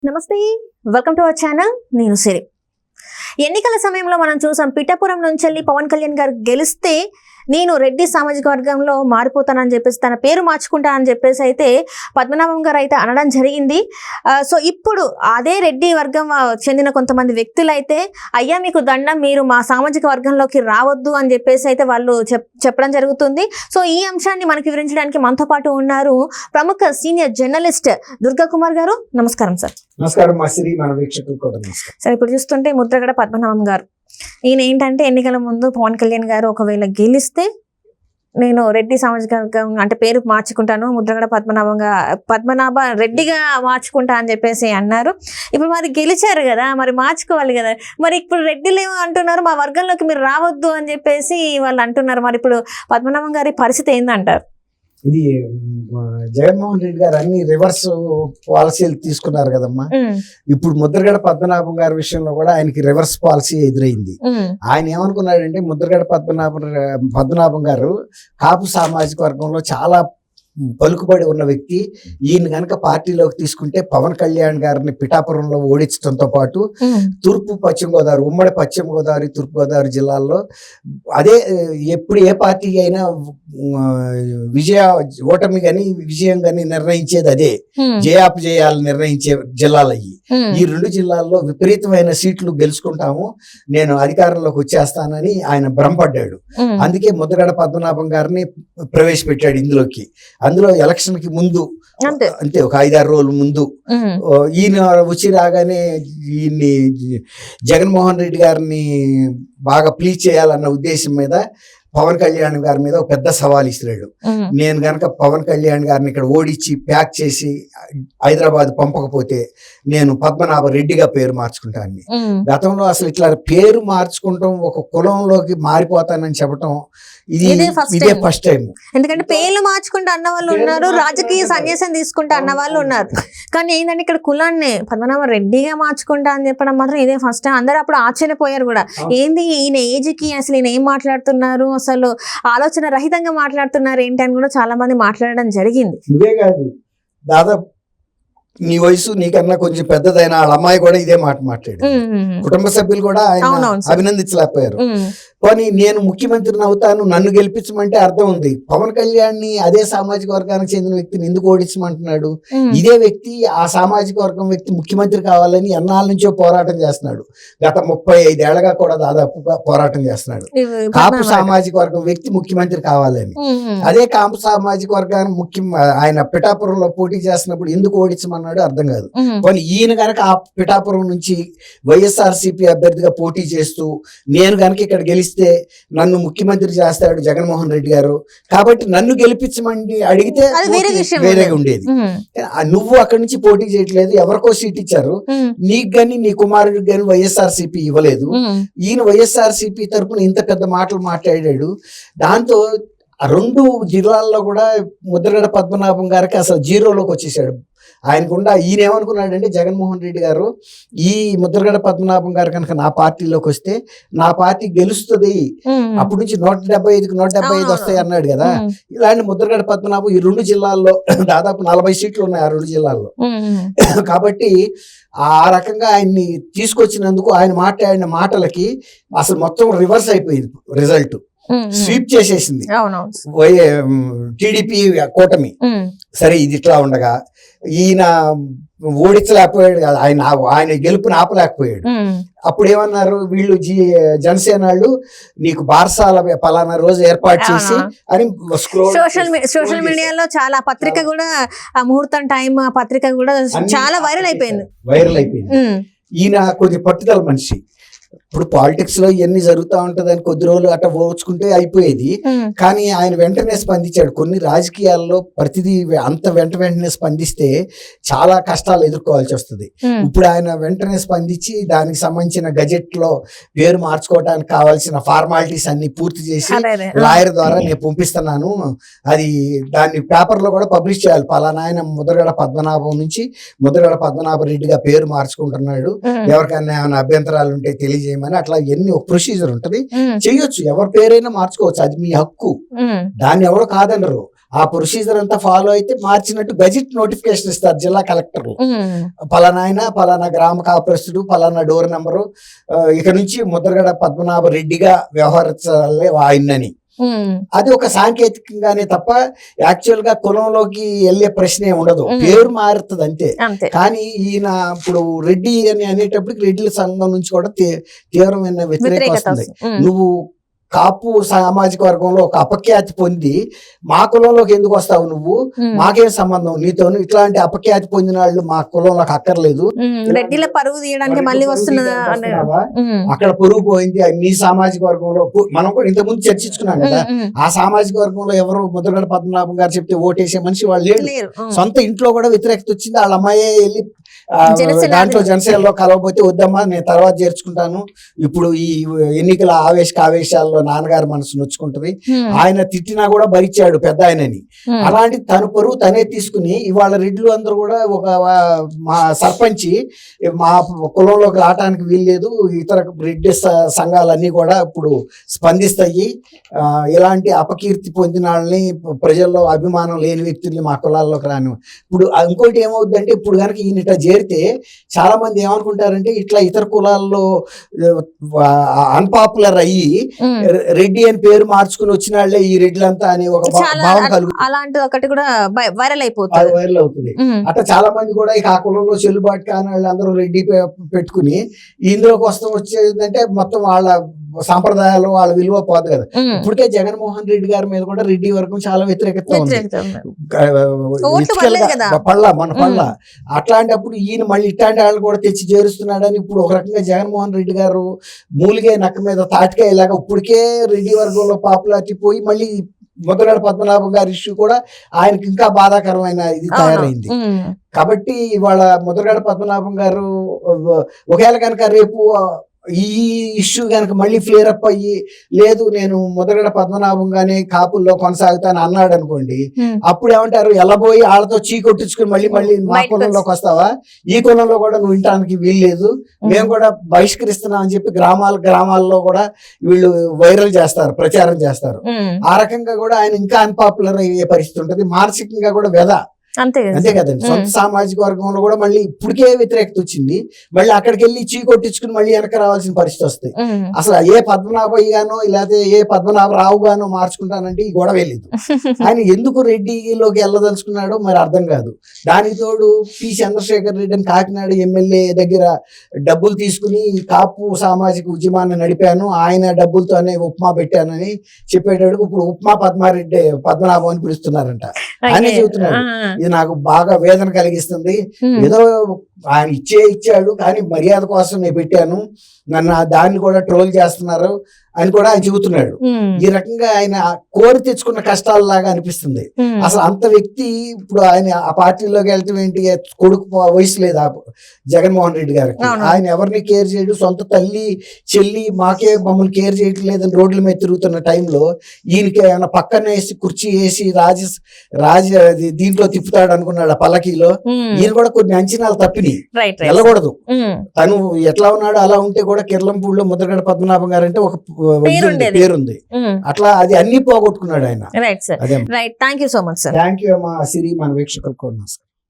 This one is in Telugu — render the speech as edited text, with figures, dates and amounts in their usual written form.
నమస్తే, వెల్కమ్ టు అవర్ ఛానల్. నేను సిరి. ఎన్నికల సమయంలో మనం చూసాం, పిఠాపురం నుంచి వెళ్ళి పవన్ కళ్యాణ్ గారు గెలిస్తే నేను రెడ్డి సామాజిక వర్గంలో మారిపోతానని చెప్పేసి, తన పేరు మార్చుకుంటానని చెప్పేసి అయితే పద్మనాభం గారు అయితే అనడం జరిగింది. సో ఇప్పుడు అదే రెడ్డి వర్గం చెందిన కొంతమంది వ్యక్తులు అయితే, అయ్యా మీకు దండం, మీరు మా సామాజిక వర్గంలోకి రావద్దు అని చెప్పేసి అయితే వాళ్ళు చెప్పడం జరుగుతుంది. సో ఈ అంశాన్ని మనకి వివరించడానికి మనతో పాటు ఉన్నారు ప్రముఖ సీనియర్ జర్నలిస్ట్ దుర్గా కుమార్ గారు. నమస్కారం సార్. నమస్కారం మా శ్రీ, మన వీక్షకులకు కూడా నమస్కారం. సార్, ఇప్పుడు చూస్తుంటే ముద్రగడ పద్మనాభం గారు, ఈయన ఏంటంటే ఎన్నికల ముందు పవన్ కళ్యాణ్ గారు ఒకవేళ గెలిస్తే నేను రెడ్డి సామాజిక వర్గం అంటే పేరు మార్చుకుంటాను, ముద్రగడ పద్మనాభ రెడ్డిగా మార్చుకుంటా అని చెప్పేసి అన్నారు. ఇప్పుడు మరి గెలిచారు కదా, మరి మార్చుకోవాలి కదా. మరి ఇప్పుడు రెడ్డిలు ఏమో అంటున్నారు, మా వర్గంలోకి మీరు రావద్దు అని చెప్పేసి వాళ్ళు అంటున్నారు. మరి ఇప్పుడు పద్మనాభం గారి పరిస్థితి ఏందంటారు? ఇది జగన్మోహన్ రెడ్డి గారు అన్ని రివర్స్ పాలసీలు తీసుకున్నారు కదమ్మా. ఇప్పుడు ముద్రగడ పద్మనాభం గారి విషయంలో కూడా ఆయనకి రివర్స్ పాలసీ ఎదురైంది. ఆయన ఏమనుకున్నాడంటే, ముద్రగడ పద్మనాభం గారు కాపు సామాజిక వర్గంలో చాలా పలుకుబడి ఉన్న వ్యక్తి. ఈయన కనుక పార్టీలోకి తీసుకుంటే పవన్ కళ్యాణ్ గారిని పిఠాపురంలో ఓడించడంతో పాటు తూర్పు పశ్చిమ గోదావరి, ఉమ్మడి పశ్చిమ గోదావరి, తూర్పు గోదావరి జిల్లాల్లో అదే ఎప్పుడు ఏ పార్టీ అయినా ఓటమి కానీ విజయం కానీ నిర్ణయించేది అదే, జయాపజయాలు నిర్ణయించే జిల్లాలు అయ్యి. ఈ రెండు జిల్లాల్లో విపరీతమైన సీట్లు గెలుచుకుంటాము, నేను అధికారంలోకి వచ్చేస్తానని ఆయన భ్రమపడ్డాడు. అందుకే ముద్రగడ పద్మనాభం గారిని ప్రవేశపెట్టాడు ఇందులోకి. అందులో ఎలక్షన్ కి ముందు అంతే ఒక 5-6 రోజుల ముందు ఈయన వచ్చి రాగానే ఈయన్ని జగన్మోహన్ రెడ్డి గారిని బాగా ప్లీజ్ చేయాలన్న ఉద్దేశం మీద పవన్ కళ్యాణ్ గారి మీద ఒక పెద్ద సవాల్ ఇస్తున్నాడు. నేను గనక పవన్ కళ్యాణ్ గారిని ఇక్కడ ఓడించి ప్యాక్ చేసి హైదరాబాద్ పంపకపోతే నేను పద్మనాభ రెడ్డిగా పేరు మార్చుకుంటాను. గతంలో అసలు ఇట్లా పేరు మార్చుకుంటాం, ఒక కులంలోకి మారిపోతానని చెప్పటం ఇదే ఫస్ట్ టైం. ఎందుకంటే పేర్లు మార్చుకుంటూ అన్న వాళ్ళు ఉన్నారు, రాజకీయ సన్యాసం తీసుకుంటా అన్న వాళ్ళు ఉన్నారు. కానీ ఏంటంటే ఇక్కడ కులాన్ని పద్మనాభ రెడ్డిగా మార్చుకుంటా అని చెప్పడం మాత్రం ఇదే ఫస్ట్ టైం. అందరూ అప్పుడు ఆశ్చర్యపోయారు కూడా, ఏంది ఈయన ఏజ్ కి అసలు ఈయన ఏం మాట్లాడుతున్నారు, అసలు ఆలోచన రహితంగా మాట్లాడుతున్నారు ఏంటి అని కూడా చాలా మంది మాట్లాడడం జరిగింది. ఇవే కాదు, దాదాపు నీ వయసు నీకన్నా కొంచెం పెద్దదైన వాళ్ళ అమ్మాయి కూడా ఇదే మాట మాట్లాడు. కుటుంబ సభ్యులు కూడా ఆయన అభినందించలేకపోయారు. కానీ నేను ముఖ్యమంత్రిని అవుతాను, నన్ను గెలిపించమంటే అర్థం ఉంది. పవన్ కళ్యాణ్ ని అదే సామాజిక వర్గానికి చెందిన వ్యక్తిని ఎందుకు ఓడించమంటున్నాడు? ఇదే వ్యక్తి, ఆ సామాజిక వర్గం వ్యక్తి ముఖ్యమంత్రి కావాలని ఎన్నాళ్ళ నుంచో పోరాటం చేస్తున్నాడు. గత 35 ఏళ్లగా కూడా దాదాపుగా పోరాటం చేస్తున్నాడు. కాపు సామాజిక వర్గం వ్యక్తి ముఖ్యమంత్రి కావాలని. అదే కాపు సామాజిక వర్గాన్ని ఆయన పిఠాపురంలో పోటీ చేస్తున్నప్పుడు ఎందుకు ఓడించమన్నాడు అర్థం కాదు. కానీ ఈయన గనక ఆ పిఠాపురం నుంచి వైఎస్ఆర్సీపీ అభ్యర్థిగా పోటీ చేస్తూ నేను గనక ఇక్కడ గెలిస్తే నన్ను ముఖ్యమంత్రి చేస్తాడు జగన్మోహన్ రెడ్డి గారు, కాబట్టి నన్ను గెలిపించమని అడిగితే వేరేగా ఉండేది. నువ్వు అక్కడి నుంచి పోటీ చేయట్లేదు, ఎవరికో సీట్ ఇచ్చారు, నీకు గాని నీ కుమారుడికి గాని వైఎస్ఆర్సీపీ ఇవ్వలేదు. ఈయన వైఎస్ఆర్సీపీ తరపున ఇంత పెద్ద మాటలు మాట్లాడాడు. దాంతో 2 జిల్లాల్లో కూడా ముద్రగడ పద్మనాభం గారికి అసలు జీరోలోకి వచ్చేసాడు. ఆయనకుండా ఈయన ఏమనుకున్నాడంటే, జగన్మోహన్ రెడ్డి గారు ఈ ముద్రగడ పద్మనాభం గారు కనుక నా పార్టీలోకి వస్తే నా పార్టీ గెలుస్తుంది, అప్పటి నుంచి 175కి 175 వస్తాయి అన్నాడు కదా. ఇలాంటి ముద్రగడ పద్మనాభం ఈ 2 జిల్లాల్లో దాదాపు 40 సీట్లు ఉన్నాయి ఆ 2 జిల్లాల్లో. కాబట్టి ఆ రకంగా ఆయన్ని తీసుకొచ్చినందుకు ఆయన మాట్లాడిన మాటలకి అసలు మొత్తం రివర్స్ అయిపోయింది, రిజల్ట్ స్వీప్ చేసేసింది టీడీపీ కూటమి. సరే, ఇది ఇట్లా ఉండగా ఈయన ఓడించలేకపోయాడు కదా, ఆయన గెలుపుని ఆపలేకపోయాడు. అప్పుడు ఏమన్నారు వీళ్ళు, జనసేన వాళ్ళు, నీకు బార్సాల పలానా రోజు ఏర్పాటు చేసి అని సోషల్ మీడియాలో చాలా పత్రిక కూడా, ముహూర్తం టైం పత్రిక కూడా చాలా వైరల్ అయిపోయింది. ఈయన కొంచెం పట్టుదల మనిషి. ఇప్పుడు పాలిటిక్స్ లో ఇవన్నీ జరుగుతూ ఉంటది అని కొద్ది రోజులు అట్లా ఓచుకుంటే అయిపోయేది. కానీ ఆయన వెంటనే స్పందించాడు. కొన్ని రాజకీయాల్లో ప్రతిదీ అంత వెంటనే స్పందిస్తే చాలా కష్టాలు ఎదుర్కోవాల్సి వస్తుంది. ఇప్పుడు ఆయన వెంటనే స్పందించి దానికి సంబంధించిన గజెట్ లో పేరు మార్చుకోవడానికి కావాల్సిన ఫార్మాలిటీస్ అన్ని పూర్తి చేసి లాయర్ ద్వారా నేను పంపిస్తున్నాను, అది దాన్ని పేపర్ లో కూడా పబ్లిష్ చేయాలి. పలానా ఆయన ముద్రగడ పద్మనాభం నుంచి ముద్రగడ పద్మనాభ రెడ్డిగా పేరు మార్చుకుంటున్నాడు, ఎవరికైనా ఏమైనా అభ్యంతరాలు ఉంటే తెలియజేయమని. అట్లా ఎన్ని ఒక ప్రొసీజర్ ఉంటది, చెయ్యొచ్చు, ఎవరి పేరైనా మార్చుకోవచ్చు, అది మీ హక్కు, దాన్ని ఎవరు కాదనరు. ఆ ప్రొసీజర్ అంతా ఫాలో అయితే మార్చినట్టు గజెట్ నోటిఫికేషన్ ఇస్తారు జిల్లా కలెక్టర్లు. పలానా ఆయన పలానా గ్రామ కాపురస్తుడు పలానా డోర్ నెంబరు ఇక నుంచి ముద్రగడ పద్మనాభ రెడ్డిగా వ్యవహరించాలి ఆయనని. అది ఒక సాంకేతికంగానే తప్ప యాక్చువల్ గా కులంలోకి వెళ్ళే ప్రశ్నే ఉండదు, పేరు మారుతుంది అంతే. కానీ ఈయన ఇప్పుడు రెడ్డి అని అనేటప్పటికి రెడ్డిల సంఘం నుంచి కూడా తీవ్రమైన వ్యతిరేకత వస్తుంది. నువ్వు కాపు సామాజిక వర్గంలో ఒక అపఖ్యాతి పొంది మా కులంలోకి ఎందుకు వస్తావు నువ్వు, మాకేం సంబంధం నీతో, ఇట్లాంటి అపఖ్యాతి పొందిన వాళ్ళు మా కులంలోకి అక్కర్లేదు, రెడ్డిల పరువు తీయడానికి మళ్ళీ వస్తున్నదా, అక్కడ పొరుగు పోయింది మీ సామాజిక వర్గంలో. మనం కూడా ఇంతకుముందు చర్చించుకున్నాం కదా, ఆ సామాజిక వర్గంలో ఎవరు ముద్రగడ పద్మనాభం గారు చెప్తే ఓటేసే మనిషి వాళ్ళు లేరు. సొంత ఇంట్లో కూడా వ్యతిరేకత వచ్చింది, వాళ్ళ అమ్మాయే వెళ్ళి దాంట్లో జనసేనలో కలవకపోతే వద్దమ్మా నేను తర్వాత చేర్చుకుంటాను, ఇప్పుడు ఈ ఎన్నికల ఆవేశాల్లో నాన్నగారు మనసు నొచ్చుకుంటది, ఆయన తిట్టినా కూడా భరించాడు పెద్ద ఆయనని. అలాంటి తన పరువు తనే తీసుకుని ఇవాళ రెడ్లు అందరూ కూడా ఒక మా సర్పంచి మా కులంలోకి రావడానికి వీల్లేదు, ఇతర రెడ్డి సంఘాలన్నీ కూడా ఇప్పుడు స్పందిస్తాయి, ఇలాంటి అపకీర్తి పొందిన వాళ్ళని ప్రజల్లో అభిమానం లేని వ్యక్తుల్ని మా కులాల్లోకి రాని. ఇప్పుడు ఇంకోటి ఏమవుతుందంటే ఇప్పుడు కనుక ఈయన ఇట్లా చేరితే చాలా మంది ఏమనుకుంటారంటే ఇట్లా ఇతర కులాల్లో అన్పాపులర్ అయ్యి రెడ్డి అని పేరు మార్చుకుని వచ్చిన వాళ్ళే ఈ రెడ్లంతా అని ఒక భావం కలుగుతుంది. అలాంటి ఒకటి కూడా వైరల్ అయిపోతుంది, వైరల్ అవుతుంది. అట్లా చాలా మంది కూడా ఇక ఆ కులంలో చెల్లుబాటు కాని వాళ్ళందరూ రెడ్డి పెట్టుకుని ఇందులోకి వచ్చేదంటే మొత్తం వాళ్ళ సాంప్రదాయాలు వాళ్ళ విలువ పోదు కదా. ఇప్పటికే జగన్మోహన్ రెడ్డి గారి మీద కూడా రెడ్డి వర్గం చాలా వ్యతిరేకత ఉంది, పళ్ళ. అట్లాంటప్పుడు ఈయన మళ్ళీ ఇట్లాంటి వాళ్ళు కూడా తెచ్చి చేరుస్తున్నాడని ఇప్పుడు ఒక రకంగా జగన్మోహన్ రెడ్డి గారు మూలిగే నక్క మీద తాటికాయ ఇలాగా ఇప్పటికే రెడ్డి వర్గంలో పాపులారిటీ పోయి మళ్ళీ ముద్రగడ పద్మనాభం గారి ఇష్యూ కూడా ఆయనకి ఇంకా బాధాకరమైన ఇది తయారైంది. కాబట్టి ఇవాళ ముద్రగడ పద్మనాభం గారు ఒకవేళ కనుక రేపు ఈ ఇష్యూ కనుక మళ్ళీ ఫ్లేర్ అప్ అయ్యి లేదు నేను ముద్రగడ పద్మనాభంగానే కాపుల్లో కొనసాగుతాను అన్నాడు అనుకోండి, అప్పుడు ఏమంటారు ఎల్లబోయి వాళ్ళతో చీకొట్టించుకుని మళ్ళీ మా కులంలోకి వస్తావా, ఈ కులంలో కూడా నువ్వు వినటానికి వీల్లేదు, మేము కూడా బహిష్కరిస్తున్నాం అని చెప్పి గ్రామాల్లో కూడా వీళ్ళు వైరల్ చేస్తారు, ప్రచారం చేస్తారు. ఆ రకంగా కూడా ఆయన ఇంకా అన్పాపులర్ అయ్యే పరిస్థితి ఉంటుంది, మానసికంగా కూడా అంతే కదండి. సొంత సామాజిక వర్గంలో కూడా మళ్ళీ ఇప్పటికే వ్యతిరేకత వచ్చింది, మళ్ళీ అక్కడికి వెళ్ళి చీకొట్టించుకుని మళ్ళీ వెనక రావాల్సిన పరిస్థితి వస్తాయి. అసలు ఏ పద్మనాభయ్య గానో లేకపోతే ఏ పద్మనాభరావు గానో మార్చుకుంటానంటే ఈ గొడవ వెళ్ళదు. ఆయన ఎందుకు రెడ్డిలోకి వెళ్ళదలుచుకున్నాడో మరి అర్థం కాదు. దానికి తోడు పి చంద్రశేఖర్ రెడ్డి అని కాకినాడ ఎమ్మెల్యే దగ్గర డబ్బులు తీసుకుని కాపు సామాజిక ఉద్యమాన్ని నడిపాను, ఆయన డబ్బులతోనే ఉప్మా పెట్టానని చెప్పేటప్పుడు ఇప్పుడు ఉప్మా పద్మనాభం అని పిలుస్తున్నారంట. ఆయనే చెబుతున్నాడు ఇది నాకు బాగా వేదన కలిగిస్తుంది, ఏదో ఆయన ఇచ్చాడు కానీ మర్యాద కోసం నేను పెట్టాను, నన్ను దాన్ని కూడా ట్రోల్ చేస్తున్నారు అని కూడా ఆయన చెబుతున్నాడు. ఈ రకంగా ఆయన కోరి తెచ్చుకున్న కష్టాలలాగా అనిపిస్తుంది. అసలు అంత వ్యక్తి ఇప్పుడు ఆయన ఆ పార్టీలోకి వెళ్ళటం ఏంటి, కొడుకు వయసు లేదు జగన్మోహన్ రెడ్డి గారికి, ఆయన ఎవరిని కేర్ చేయడు, సొంత తల్లి చెల్లి మాకే మమ్మల్ని కేర్ చేయటం లేదని రోడ్ల మీద తిరుగుతున్న టైంలో ఈయనకి ఏమైనా పక్కన వేసి కుర్చీ వేసి దీంట్లో తిప్పుతాడు అనుకున్నాడు ఆ పల్లకీలో. ఈయన కూడా కొన్ని అంచనాలు తప్పినాయి, వెళ్ళకూడదు. తను ఎట్లా ఉన్నాడో అలా ఉంటే కూడా కిర్లంపూడిలో ముద్రగడ పద్మనాభం గారు అంటే ఒక పేరుంది, అట్లా అది అన్ని పోగొట్టుకున్నాడు ఆయన. Right sir, right. Thank you so much sir. Thank you మా సిరి, మన వీక్షకులకు కూడా.